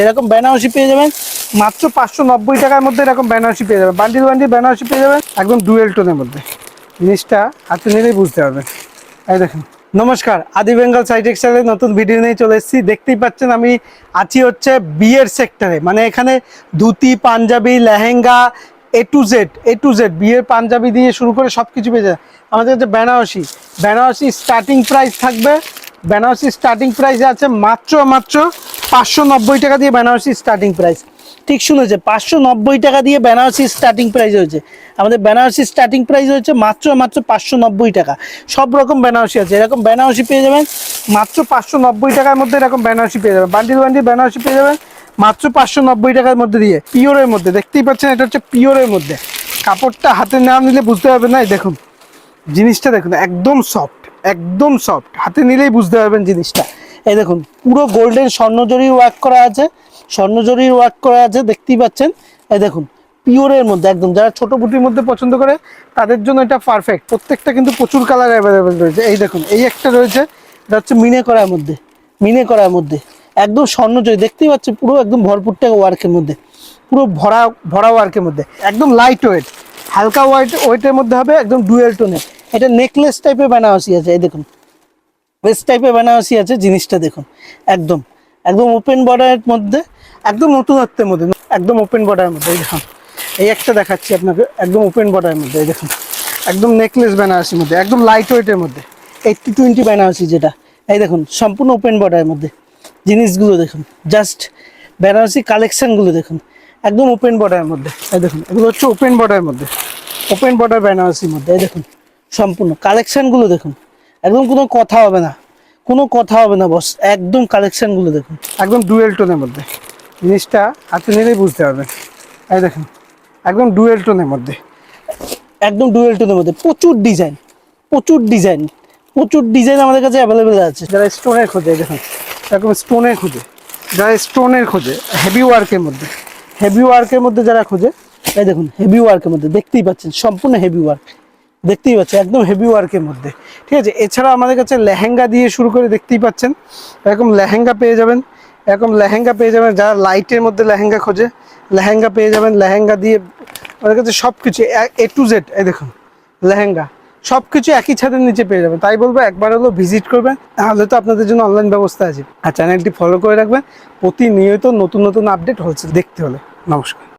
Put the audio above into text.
এরকম বেনারসি পেয়ে যাবেন মাত্র 590 টাকার মধ্যে। এরকম বেনারসি পেয়ে যাবেন, বান্ডিল বান্ডিল বেনারসি পেয়ে যাবেন একদম ডুয়েল টোনের মধ্যে। জিনিসটা হাতে নিলেই বুঝতে পারবেন। এই দেখুন। নমস্কার, আদি বেঙ্গল সাই টেক্সটাইলের নতুন ভিডিও নিয়ে চলে এসেছি। দেখতেই পাচ্ছেন আমি আছি হচ্ছে বিয়ের সেক্টরে, মানে এখানে ধুতি, পাঞ্জাবি, লেহেঙ্গা এ টু জেড বিয়ের পাঞ্জাবি দিয়ে শুরু করে সব কিছু পেয়ে যায় আমাদের কাছে। বেনারসি স্টার্টিং প্রাইস থাকবে, বেনারসি স্টার্টিং প্রাইস আছে মাত্র 590 টাকা দিয়ে। বেনারসি স্টার্টিং প্রাইস ঠিক শুনেছে, 590 টাকা দিয়ে বেনারসি স্টার্টিং প্রাইস হয়েছে আমাদের। বেনারসি স্টার্টিং প্রাইস হচ্ছে মাত্র 590 টাকা। সব রকম বেনারসি আছে, এরকম বেনারসি পেয়ে যাবেন মাত্র 590 টাকার মধ্যে। এরকম বেনারসি পেয়ে যাবেন, বান্ডিল বান্ডিল বেনারসি পেয়ে যাবেন মাত্র 590 টাকার মধ্যে দিয়ে। পিওরের মধ্যে দেখতেই পাচ্ছেন, এটা হচ্ছে পিওরের মধ্যে। কাপড়টা হাতে না নিলে বুঝতে পারবেন না। এই দেখুন জিনিসটা, দেখুন একদম সফট, একদম সফট, হাতে নিলেই বুঝতে পারবেন জিনিসটা। এই দেখুন পুরো গোল্ডেন স্বর্ণজরির ওয়ার্ক করা আছে, স্বর্ণজরির ওয়ার্ক করা আছে, দেখতেই পাচ্ছেন। এই দেখুন পিওরের মধ্যে একদম, যারা ছোট বুটির মধ্যে পছন্দ করে তাদের জন্য এটা পারফেক্ট। প্রত্যেকটা কিন্তু প্রচুর কালার অ্যাভেলেবেল রয়েছে। এই দেখুন এই একটা রয়েছে, এটা হচ্ছে মিনে করার মধ্যে, মিনে করার মধ্যে একদম স্বর্ণজরি, দেখতেই পাচ্ছেন পুরো একদম ভরপুরটা ওয়ার্কের মধ্যে, পুরো ভরা ভরা ওয়ার্কের মধ্যে, একদম লাইট ওয়েট, হালকা ওয়েটের মধ্যে হবে, একদম ডুয়েল টোনে। এটা নেকলেস টাইপের বেনারসি আছে। এই দেখুন ওয়েস্ট টাইপের বেনারসি আছে। জিনিসটা দেখুন একদম একদম ওপেন বর্ডারের মধ্যে, একদম নতুনত্বের মধ্যে, একদম ওপেন বর্ডারের মধ্যে। এই দেখুন এই একটা দেখাচ্ছি আপনাকে, একদম ওপেন বর্ডারের মধ্যে। এই দেখুন একদম নেকলেস বেনারসির মধ্যে, একদম লাইট ওয়েটের মধ্যে, 80-20 বেনারসি যেটা। এই দেখুন সম্পূর্ণ ওপেন বর্ডারের মধ্যে। জিনিসগুলো দেখুন, জাস্ট বেনারসি কালেকশানগুলো দেখুন একদম ওপেন বর্ডারের মধ্যে। এই দেখুন এগুলো হচ্ছে ওপেন বর্ডারের মধ্যে, ওপেন বর্ডার বেনারসির মধ্যে। এই দেখুন সম্পূর্ণ কালেকশানগুলো দেখুন, একদম কোনো কথা হবে না, কোনো কথা হবে না বস। একদম কালেকশানগুলো দেখুন একদম ডুয়েল টোনের মধ্যে। জিনিসটা হাতে নিলেই বুঝতে পারবেন। এই দেখুন একদম ডুয়েল টোনের মধ্যে, একদম ডুয়েল টোনের মধ্যে। প্রচুর ডিজাইন, প্রচুর ডিজাইন, প্রচুর ডিজাইন আমাদের কাছে অ্যাভেলেবেল আছে। যারা স্টোনের খোঁজে, দেখুন এরকম স্টোনের খোঁজে, যারা স্টোনের খোঁজে হেভি ওয়ার্কের মধ্যে, হেভি ওয়ার্কের মধ্যে যারা খোঁজে, এই দেখুন হেভি ওয়ার্কের মধ্যে দেখতেই পাচ্ছেন, সম্পূর্ণ হেভি ওয়ার্ক দেখতেই পাচ্ছেন, একদম হেভি ওয়ার্কের মধ্যে। ঠিক আছে, এছাড়া আমাদের কাছে লেহেঙ্গা দিয়ে শুরু করে দেখতেই পাচ্ছেন, এরকম লেহেঙ্গা পেয়ে যাবেন, এরকম লেহেঙ্গা পেয়ে যাবেন। যারা লাইটের মধ্যে লেহেঙ্গা খোঁজে, লেহেঙ্গা পেয়ে যাবেন। লেহেঙ্গা দিয়ে আমাদের কাছে সব কিছু A to Z। এই দেখুন লেহেঙ্গা সব কিছু একই ছাদের নিচে পেয়ে যাবেন। তাই বলবো একবার হলো ভিজিট করবেন, তাহলে তো আপনাদের জন্য অনলাইন ব্যবস্থা আছে। আর চ্যানেলটি ফলো করে রাখবেন, প্রতিনিয়ত নতুন নতুন আপডেট হচ্ছে দেখতে হলে। নমস্কার।